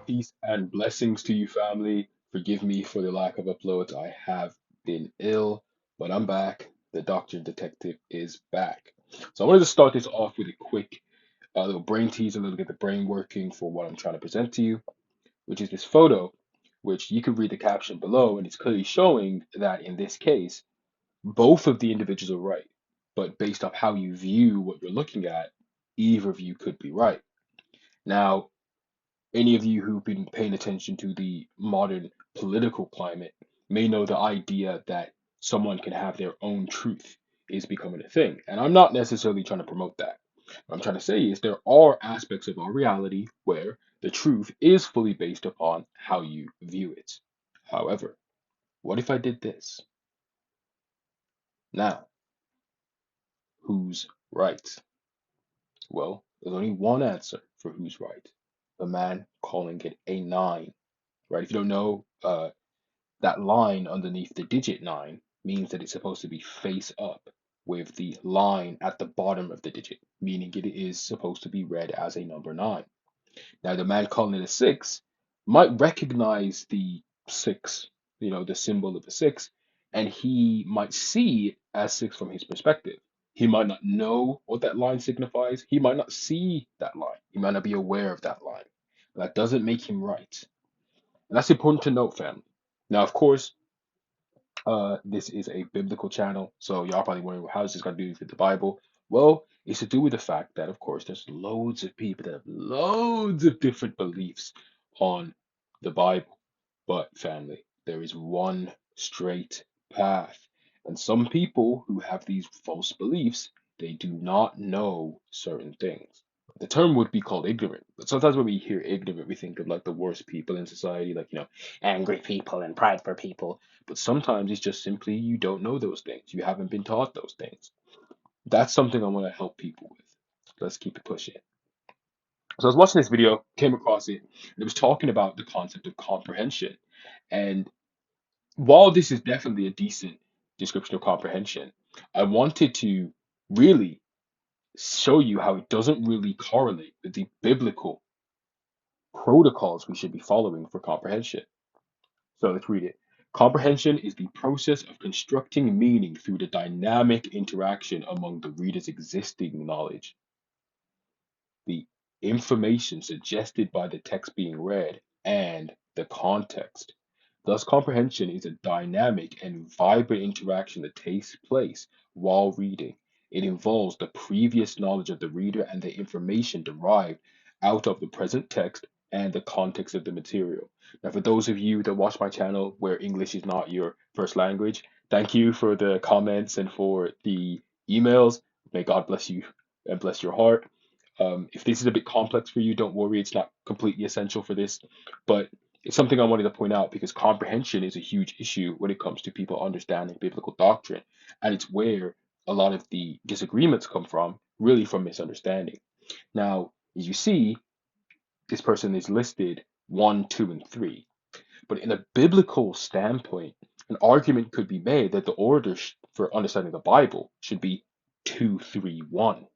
Peace and blessings to you, family. Forgive me for the lack of uploads. I have been ill, but I'm back. The Doctor Detective is back. So I wanted to start this off with a quick little brain tease, a little get the brain working for what I'm trying to present to you, which is this photo, which you can read the caption below, and it's clearly showing that in this case, both of the individuals are right. But based off how you view what you're looking at, either of you could be right. Now, any of you who've been paying attention to the modern political climate may know the idea that someone can have their own truth is becoming a thing. And I'm not necessarily trying to promote that. What I'm trying to say is there are aspects of our reality where the truth is fully based upon how you view it. However, what if I did this? Now, who's right? Well, there's only one answer for who's right. The man calling it a nine, right? If you don't know, that line underneath the digit 9 means that it's supposed to be face up with the line at the bottom of the digit, meaning it is supposed to be read as a number 9. Now, the man calling it a 6 might recognize the 6, the symbol of the 6, and he might see it as 6 from his perspective. He might not know what that line signifies. He might not see that line. He might not be aware of that line. But that doesn't make him right. And that's important to note, family. Now, of course, this is a biblical channel, so y'all probably wondering, how is this got to do with the Bible? Well, it's to do with the fact that, of course, there's loads of people that have loads of different beliefs on the Bible. But, family, there is one straight path. And some people who have these false beliefs, they do not know certain things. The term would be called ignorant. But sometimes when we hear ignorant, we think of like the worst people in society, like, angry people and prideful people. But sometimes it's just simply you don't know those things. You haven't been taught those things. That's something I want to help people with. Let's keep it pushing. So I was watching this video, came across it, and it was talking about the concept of comprehension. And while this is definitely a decent description of comprehension, I wanted to really show you how it doesn't really correlate with the biblical protocols we should be following for comprehension. So let's read it. Comprehension is the process of constructing meaning through the dynamic interaction among the reader's existing knowledge, the information suggested by the text being read, and the context. Thus, comprehension is a dynamic and vibrant interaction that takes place while reading. It involves the previous knowledge of the reader and the information derived out of the present text and the context of the material. Now, for those of you that watch my channel where English is not your first language, thank you for the comments and for the emails. May God bless you and bless your heart. If this is a bit complex for you, don't worry, it's not completely essential for this, but it's something I wanted to point out because comprehension is a huge issue when it comes to people understanding biblical doctrine, and it's where a lot of the disagreements come from, really from misunderstanding. Now, as you see, this person is listed 1, 2, and 3, but in a biblical standpoint, an argument could be made that the order for understanding the Bible should be 2, 3, 1,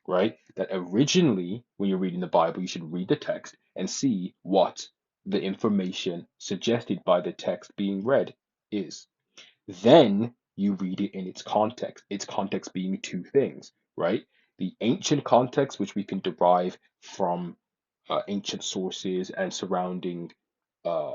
right? That originally, when you're reading the Bible, you should read the text and see what the information suggested by the text being read is. Then you read it in its context being two things, right? The ancient context, which we can derive from ancient sources and surrounding uh,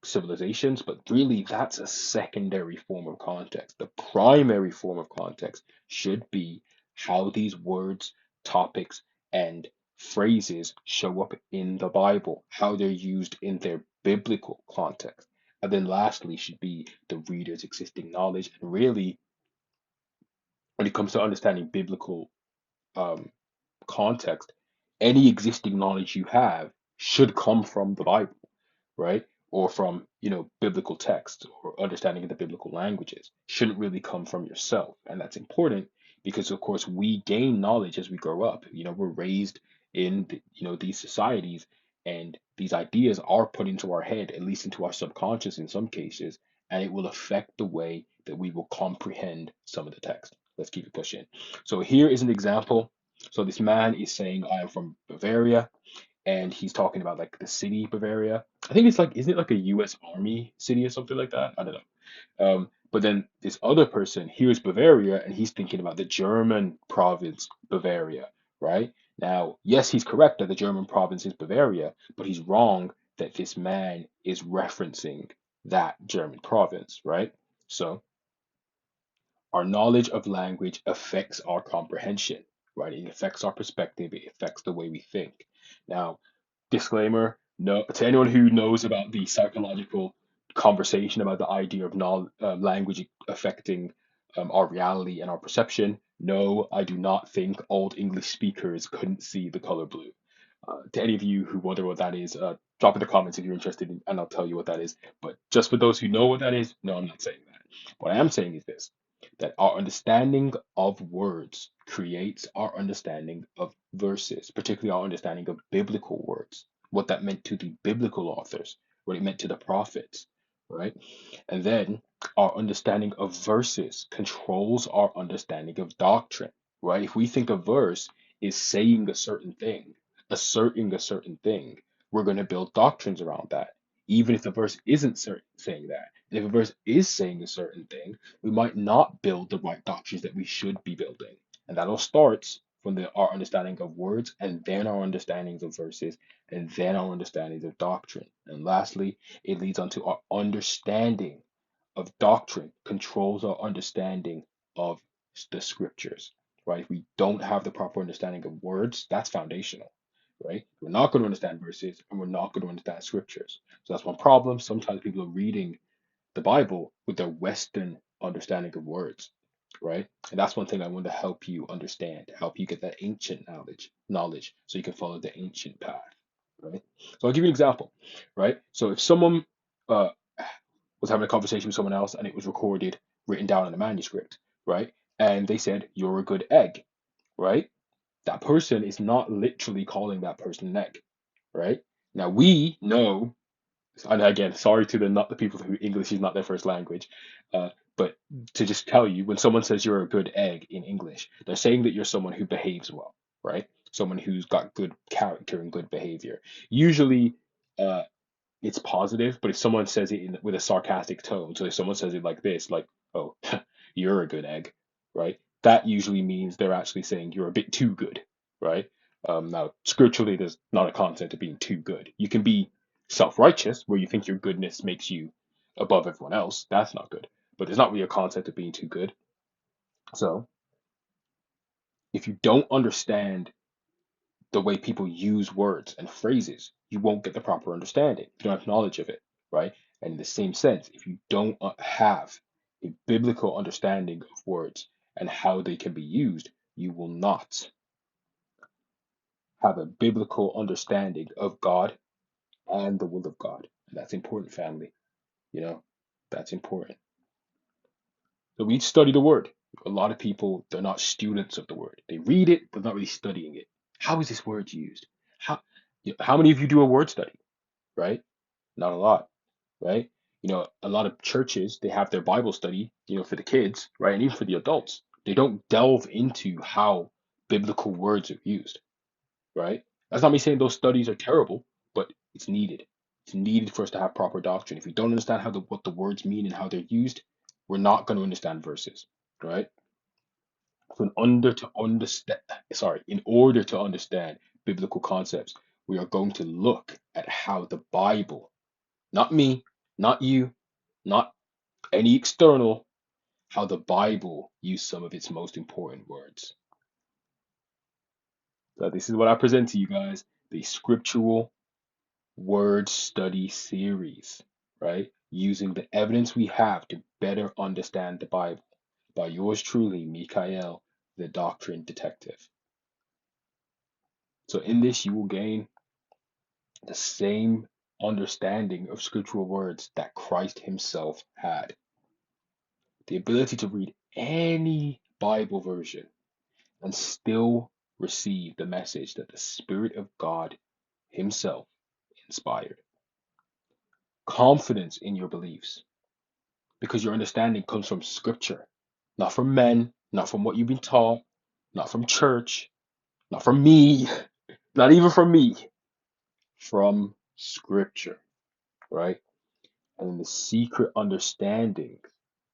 civilizations, but really that's a secondary form of context. The primary form of context should be how these words, topics, and phrases show up in the Bible, how they're used in their biblical context. And then lastly should be the reader's existing knowledge. And really, when it comes to understanding biblical um, context, any existing knowledge you have should come from the Bible, right? Or from, biblical texts or understanding of the biblical languages. Shouldn't really come from yourself. And that's important because, of course, we gain knowledge as we grow up. We're raised in, these societies, and these ideas are put into our head, at least into our subconscious in some cases, and it will affect the way that we will comprehend some of the text. Let's keep it pushing. So here is an example. So this man is saying, I am from Bavaria, and he's talking about like the city Bavaria. I think it's like, isn't it like a U.S. Army city or something like that? I don't know. But then this other person hears Bavaria and he's thinking about the German province Bavaria, right? Now, yes, he's correct that the German province is Bavaria, but he's wrong that this man is referencing that German province, right? So our knowledge of language affects our comprehension, right? It affects our perspective, it affects the way we think. Now, disclaimer, no, to anyone who knows about the psychological conversation about the idea of language affecting our reality and our perception, no, I do not think old English speakers couldn't see the color blue. To any of you who wonder what that is, drop in the comments if you're interested, and I'll tell you what that is. But just for those who know what that is, no, I'm not saying that. What I am saying is this, that our understanding of words creates our understanding of verses, particularly our understanding of biblical words, what that meant to the biblical authors, what it meant to the prophets, right? And then our understanding of verses controls our understanding of doctrine, right? If we think a verse is saying a certain thing, asserting a certain thing, we're going to build doctrines around that. Even if the verse isn't saying that. And if a verse is saying a certain thing, we might not build the right doctrines that we should be building. And that all starts from our understanding of words, and then our understandings of verses, and then our understandings of doctrine. And lastly, it leads on to our understanding of doctrine, controls our understanding of the scriptures, right? If we don't have the proper understanding of words, that's foundational, right? We're not going to understand verses, and we're not going to understand scriptures. So that's one problem. Sometimes people are reading the Bible with their Western understanding of words, right? And that's one thing I want to help you understand, help you get that ancient knowledge, so you can follow the ancient path, right? So I'll give you an example, right? So if someone uh, was having a conversation with someone else and it was recorded, written down in a manuscript, right? And they said, "You're a good egg," right? That person is not literally calling that person an egg, right? Now we know, and again, sorry to the not the people who English is not their first language, uh, but to just tell you, when someone says you're a good egg in English, they're saying that you're someone who behaves well, right? Someone who's got good character and good behavior. Usually, uh, it's positive, but if someone says it with a sarcastic tone, so if someone says it like this, like, "Oh, you're a good egg," right? That usually means they're actually saying you're a bit too good, right? Now, scripturally, there's not a concept of being too good. You can be self-righteous, where you think your goodness makes you above everyone else. That's not good. But there's not really a concept of being too good. So, if you don't understand the way people use words and phrases, you won't get the proper understanding. You don't have knowledge of it, right? And in the same sense, if you don't have a biblical understanding of words and how they can be used, you will not have a biblical understanding of God and the will of God. And that's important, family. You know, that's important. So we study the word. A lot of people, they're not students of the word. They read it, but not really studying it. How is this word used? How, how many of you do a word study, right? Not a lot, right? A lot of churches, they have their Bible study, for the kids, right? And even for the adults. They don't delve into how biblical words are used, right? That's not me saying those studies are terrible, but it's needed. It's needed for us to have proper doctrine. If we don't understand what the words mean and how they're used, we're not going to understand verses, right? So in order to understand biblical concepts, we are going to look at how the Bible, not me, not you, not any external, how the Bible used some of its most important words. So this is what I present to you guys, the scriptural word study series, right? Using the evidence we have to better understand the Bible, by yours truly, Miyka'el, the doctrine detective. So in this, you will gain the same understanding of scriptural words that Christ himself had. The ability to read any Bible version and still receive the message that the Spirit of God himself inspired. Confidence in your beliefs, because your understanding comes from scripture, not from men, not from what you've been taught, not from church, not from me, not even from me. from Scripture, right? And the secret understanding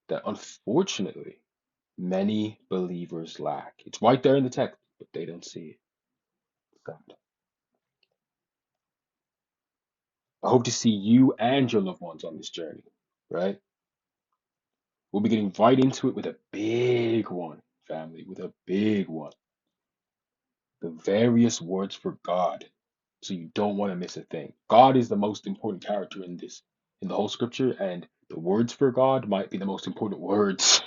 that unfortunately many believers lack. It's right there in the text, but they don't see it. Sad. I hope to see you and your loved ones on this journey, right? We'll be getting right into it with a big one, family, with a big one. The various words for God. So you don't want to miss a thing. God is the most important character in this, in the whole scripture, and the words for God might be the most important words,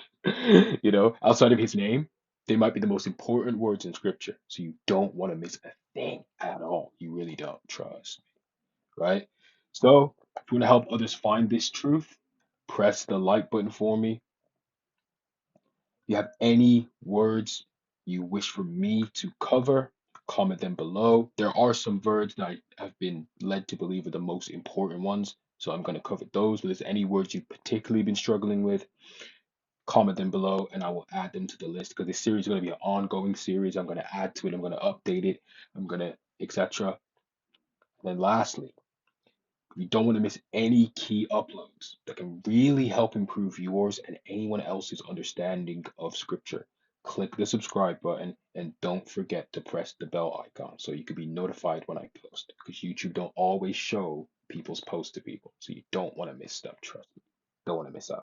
outside of his name. They might be the most important words in scripture. So you don't want to miss a thing at all. You really don't. Trust me, right? So if you want to help others find this truth, press the like button for me. You have any words you wish for me to cover, comment them below. There are some words that I have been led to believe are the most important ones, so I'm going to cover those. But if there's any words you've particularly been struggling with, comment them below and I will add them to the list because this series is going to be an ongoing series. I'm going to add to it, I'm going to update it, I'm going to, etc. Then lastly, you don't want to miss any key uploads that can really help improve yours and anyone else's understanding of Scripture. Click the subscribe button and don't forget to press the bell icon so you can be notified when I post because YouTube don't always show people's posts to people. So you don't want to miss stuff, trust me. Don't want to miss out.